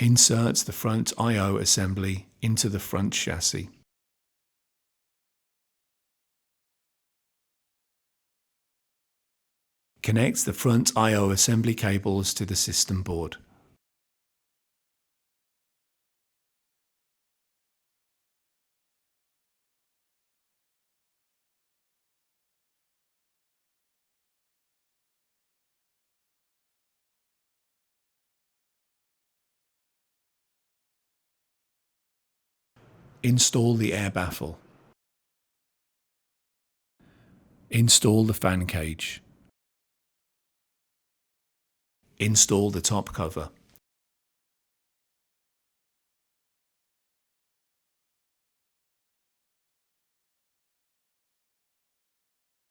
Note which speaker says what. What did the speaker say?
Speaker 1: Insert the front I/O assembly into the front chassis. Connect the front I/O assembly cables to the system board. Install the air baffle. Install the fan cage. Install the top cover.